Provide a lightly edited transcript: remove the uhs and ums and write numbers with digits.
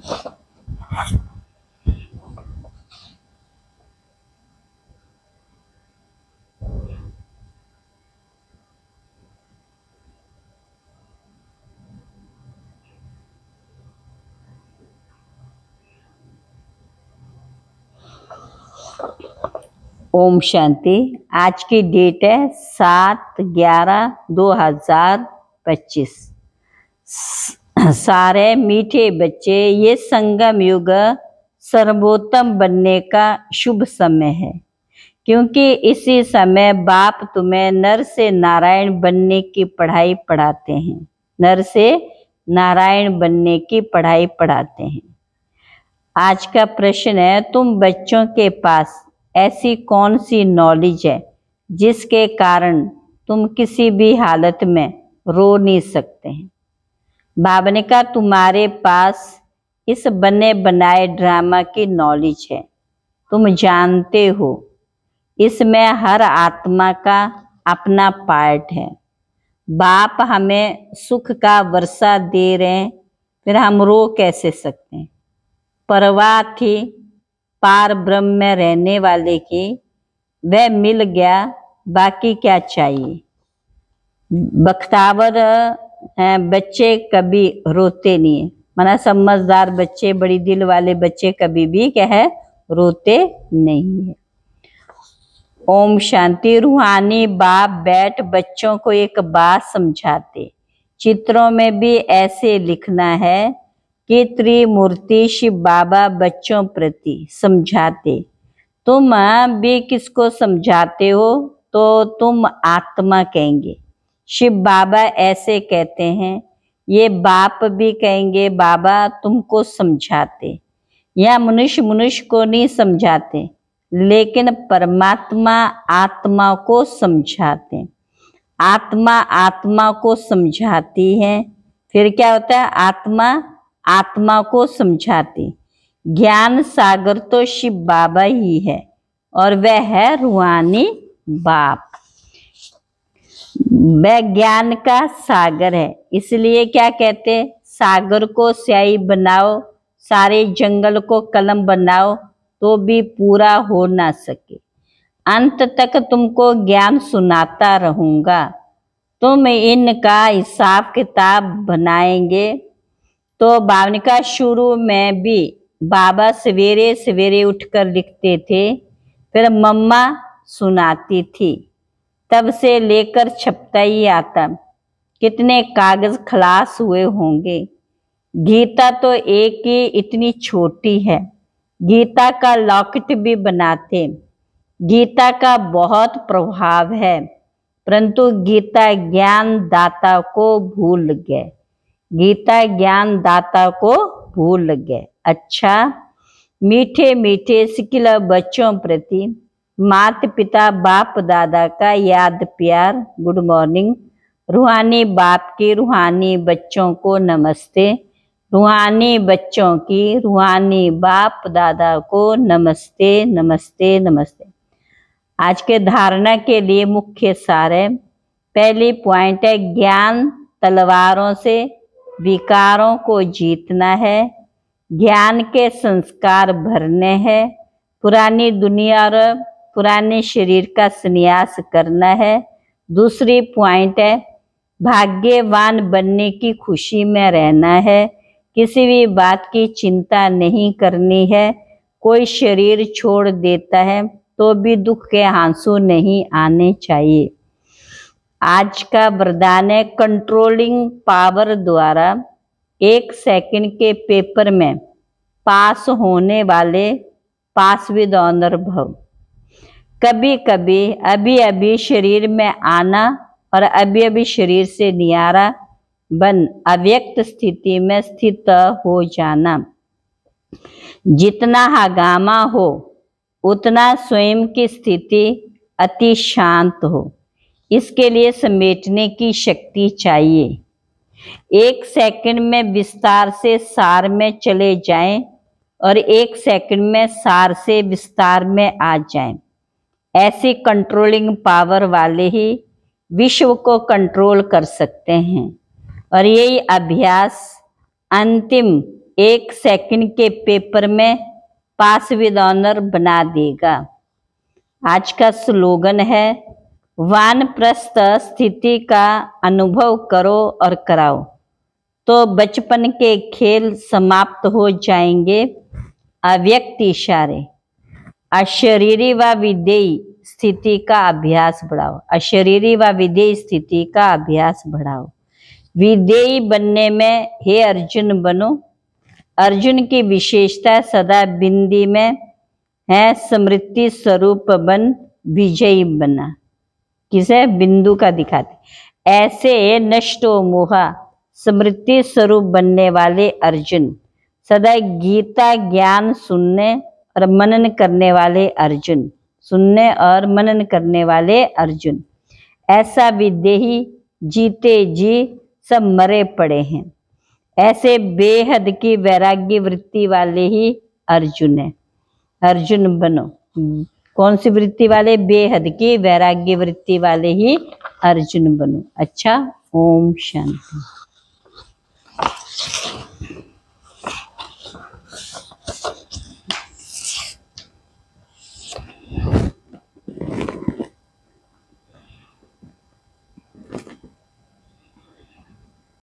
ओम शांति। आज की डेट है 7/11/2025। सारे मीठे बच्चे, ये संगम युग सर्वोत्तम बनने का शुभ समय है, क्योंकि इसी समय बाप तुम्हें नर से नारायण बनने की पढ़ाई पढ़ाते हैं। नर से नारायण बनने की पढ़ाई पढ़ाते हैं। आज का प्रश्न है, तुम बच्चों के पास ऐसी कौन सी नॉलेज है जिसके कारण तुम किसी भी हालत में रो नहीं सकते हैं? बाबा ने कहा, तुम्हारे पास इस बने बनाए ड्रामा की नॉलेज है। तुम जानते हो इसमें हर आत्मा का अपना पार्ट है। बाप हमें सुख का वर्षा दे रहे हैं, फिर हम रो कैसे सकते हैं? परवाह थी पार ब्रह्म में रहने वाले की, वह मिल गया, बाकी क्या चाहिए? बख्तावर बच्चे कभी रोते नहीं है, माना समझदार बच्चे, बड़ी दिल वाले बच्चे कभी भी क्या है, रोते नहीं है। ओम शांति। रूहानी बाप बैठ बच्चों को एक बात समझाते। चित्रों में भी ऐसे लिखना है कि त्रिमूर्ति शिव बाबा बच्चों प्रति समझाते। तुम भी किसको समझाते हो तो तुम आत्मा कहेंगे। शिव बाबा ऐसे कहते हैं, ये बाप भी कहेंगे बाबा तुमको समझाते। या मनुष्य मनुष्य को नहीं समझाते, लेकिन परमात्मा आत्मा को समझाते। आत्मा आत्मा को समझाती है, फिर क्या होता है? आत्मा आत्मा को समझाती। ज्ञान सागर तो शिव बाबा ही है, और वह है रूहानी बाप। वह ज्ञान का सागर है, इसलिए क्या कहते? सागर को स्याही बनाओ, सारे जंगल को कलम बनाओ, तो भी पूरा हो ना सके। अंत तक तुमको ज्ञान सुनाता रहूंगा। तुम इनका हिसाब किताब बनाएंगे। तो बाबा का शुरू में भी बाबा सवेरे सवेरे उठकर लिखते थे, फिर मम्मा सुनाती थी, तब से लेकर छपता ही आता। कितने कागज खलास हुए होंगे। गीता तो एक ही इतनी छोटी है, गीता का लॉकेट भी बनाते। गीता का बहुत प्रभाव है, परंतु गीता ज्ञान दाता को भूल गए। गीता ज्ञान दाता को भूल गए। अच्छा, मीठे मीठे सिकिला बच्चों प्रति माता पिता बाप दादा का याद प्यार। Good morning. रूहानी बाप की रूहानी बच्चों को नमस्ते। रूहानी बच्चों की रूहानी बाप दादा को नमस्ते नमस्ते नमस्ते। आज के धारणा के लिए मुख्य सार है। पहली पॉइंट है, ज्ञान तलवारों से विकारों को जीतना है। ज्ञान के संस्कार भरने हैं। पुरानी दुनिया और पुराने शरीर का संन्यास करना है। दूसरी पॉइंट है, भाग्यवान बनने की खुशी में रहना है। किसी भी बात की चिंता नहीं करनी है। कोई शरीर छोड़ देता है तो भी दुख के आंसू नहीं आने चाहिए। आज का वरदान है, कंट्रोलिंग पावर द्वारा 1 सेकंड के पेपर में पास होने वाले पास विद ऑनर भव। कभी कभी अभी अभी शरीर में आना और अभी अभी शरीर से नियारा बन अव्यक्त स्थिति में स्थित हो जाना। जितना हगामा हो उतना स्वयं की स्थिति अति शांत हो। इसके लिए समेटने की शक्ति चाहिए। 1 सेकंड में विस्तार से सार में चले जाएं और 1 सेकंड में सार से विस्तार में आ जाएं। ऐसी कंट्रोलिंग पावर वाले ही विश्व को कंट्रोल कर सकते हैं। और यही अभ्यास अंतिम 1 सेकंड के पेपर में पास विद ऑनर बना देगा। आज का स्लोगन है वानप्रस्थ स्थिति का अनुभव करो और कराओ तो बचपन के खेल समाप्त हो जाएंगे। अव्यक्त इशारे। अशरीरी व विधेयी स्थिति का अभ्यास बढ़ाओ। अशरीरी व विधेयी स्थिति का अभ्यास बढ़ाओ। विधेयी बनने में हे अर्जुन बनो। अर्जुन की विशेषता सदा बिंदी में है, स्मृति स्वरूप बन विजयी बना। किसे? बिंदु का दिखाते। ऐसे नष्टो मोहा स्मृति स्वरूप बनने वाले अर्जुन, सदा गीता ज्ञान सुनने और मनन करने वाले अर्जुन, सुनने और मनन करने वाले अर्जुन, ऐसा विदेही जीते जी सब मरे पड़े हैं। ऐसे बेहद की वैराग्य वृत्ति वाले ही अर्जुन है। अर्जुन बनो। कौन सी वृत्ति वाले? बेहद की वैराग्य वृत्ति वाले ही अर्जुन बनो। अच्छा, ओम शांति।